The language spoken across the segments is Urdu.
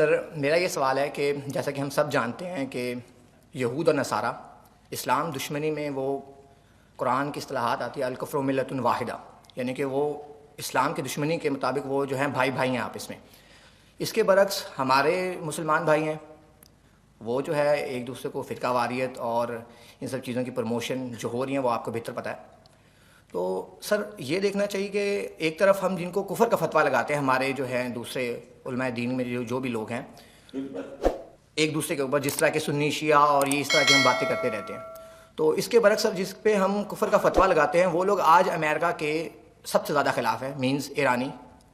سر میرا یہ سوال ہے کہ جیسا کہ ہم سب جانتے ہیں کہ یہود اور نصارہ اسلام دشمنی میں وہ قرآن کی اصطلاحات آتی ہے الکفر ملۃ واحدہ، یعنی کہ وہ اسلام کی دشمنی کے مطابق وہ جو ہیں بھائی بھائی ہیں آپس میں۔ اس کے برعکس ہمارے مسلمان بھائی ہیں، وہ جو ہے ایک دوسرے کو فرقہ واریت اور ان سب چیزوں کی پروموشن جو ہو رہی ہیں وہ آپ کو بہتر پتہ ہے۔ تو سر یہ دیکھنا چاہیے کہ ایک طرف ہم جن کو کفر کا فتویٰ لگاتے ہیں، ہمارے جو ہیں دوسرے علماء دین میں جو بھی لوگ ہیں ایک دوسرے کے اوپر، جس طرح کے سنی شیعہ اور یہ اس طرح کی ہم باتیں کرتے رہتے ہیں، تو اس کے برعکس سر جس پہ ہم کفر کا فتویٰ لگاتے ہیں وہ لوگ آج امریکہ کے سب سے زیادہ خلاف ہیں، مینز ایرانی،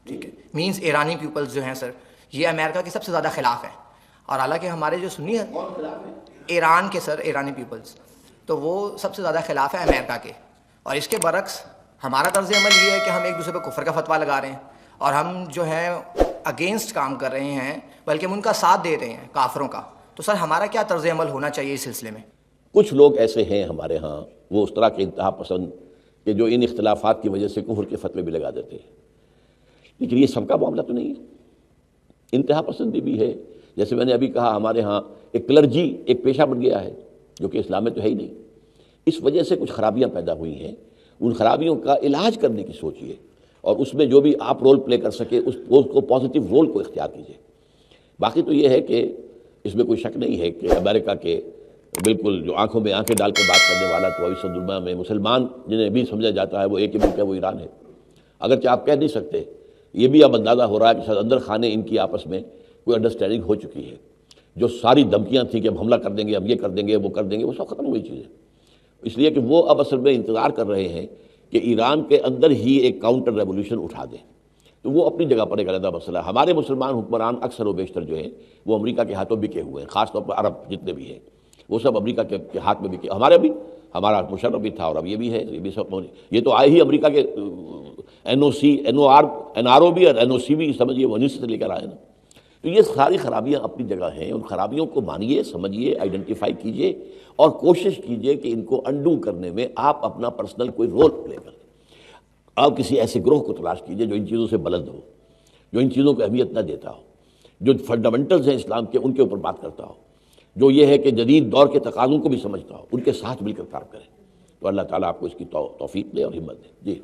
ٹھیک ہے، مینز ایرانی پیپلز جو ہیں سر یہ امریکہ کے سب سے زیادہ خلاف ہیں، اور حالانکہ ہمارے جو سنی ہیں ایران کے سر ایرانی پیپلز تو وہ سب سے زیادہ خلاف ہیں امریکہ کے، اور اس کے برعکس ہمارا طرز عمل یہ ہے کہ ہم ایک دوسرے پہ کفر کا فتویٰ لگا رہے ہیں اور ہم جو ہیں اگینسٹ کام کر رہے ہیں، بلکہ ہم ان کا ساتھ دے رہے ہیں کافروں کا۔ تو سر ہمارا کیا طرز عمل ہونا چاہیے اس سلسلے میں؟ کچھ لوگ ایسے ہیں ہمارے ہاں، وہ اس طرح کے انتہا پسند کہ جو ان اختلافات کی وجہ سے کفر کے فتوے بھی لگا دیتے ہیں، لیکن یہ سب کا معاملہ تو نہیں ہے، انتہا پسندی بھی ہے۔ جیسے میں نے ابھی کہا ہمارے ہاں ایک کلرجی ایک پیشہ بن گیا ہے جو کہ اسلام میں تو ہے ہی نہیں، اس وجہ سے کچھ خرابیاں پیدا ہوئی ہیں، ان خرابیوں کا علاج کرنے کی سوچیے اور اس میں جو بھی آپ رول پلے کر سکے اس کو پازیٹیو رول کو اختیار کیجیے۔ باقی تو یہ ہے کہ اس میں کوئی شک نہیں ہے کہ امریکہ کے بالکل جو آنکھوں میں آنکھیں ڈال کے بات کرنے والا تو ابھی دنیا میں مسلمان جنہیں بھی سمجھا جاتا ہے وہ ایک ہی ملک ہے، وہ ایران ہے۔ اگرچہ آپ کہہ نہیں سکتے، یہ بھی اب اندازہ ہو رہا ہے کہ شاید اندر خانے ان کی آپس میں کوئی انڈرسٹینڈنگ ہو چکی ہے، جو ساری دھمکیاں تھیں کہ ہم حملہ کر دیں گے، ہم یہ کر دیں گے، وہ کر دیں گے، وہ سب ختم ہوئی چیزیں، اس لیے کہ وہ اب اصل میں انتظار کر رہے ہیں کہ ایران کے اندر ہی ایک کاؤنٹر ریولوشن اٹھا دیں، تو وہ اپنی جگہ پر ایک علیحدہ مسئلہ ہے۔ ہمارے مسلمان حکمران اکثر و بیشتر جو ہیں وہ امریکہ کے ہاتھوں بکے ہوئے ہیں، خاص طور پر عرب جتنے بھی ہیں وہ سب امریکہ کے ہاتھ میں بکے، ہمارا مشرف بھی تھا اور اب یہ بھی ہے، یہ بھی سب یہ تو آئے ہی امریکہ کے NRO بھی اور NOC بھی سمجھیے وہ سے لے کر آئے نا۔ تو یہ ساری خرابیاں اپنی جگہ ہیں، ان خرابیوں کو مانیے، سمجھیے، آئیڈینٹیفائی کیجیے اور کوشش کیجیے کہ ان کو انڈو کرنے میں آپ اپنا پرسنل کوئی رول پلے کریں۔ آپ کسی ایسے گروہ کو تلاش کیجیے جو ان چیزوں سے بلند ہو، جو ان چیزوں کو اہمیت نہ دیتا ہو، جو فنڈامنٹلز ہیں اسلام کے ان کے اوپر بات کرتا ہو، جو یہ ہے کہ جدید دور کے تقاضوں کو بھی سمجھتا ہو، ان کے ساتھ مل کر کام کریں۔ تو اللہ تعالیٰ آپ کو اس کی توفیق دے اور ہمت دے۔ جی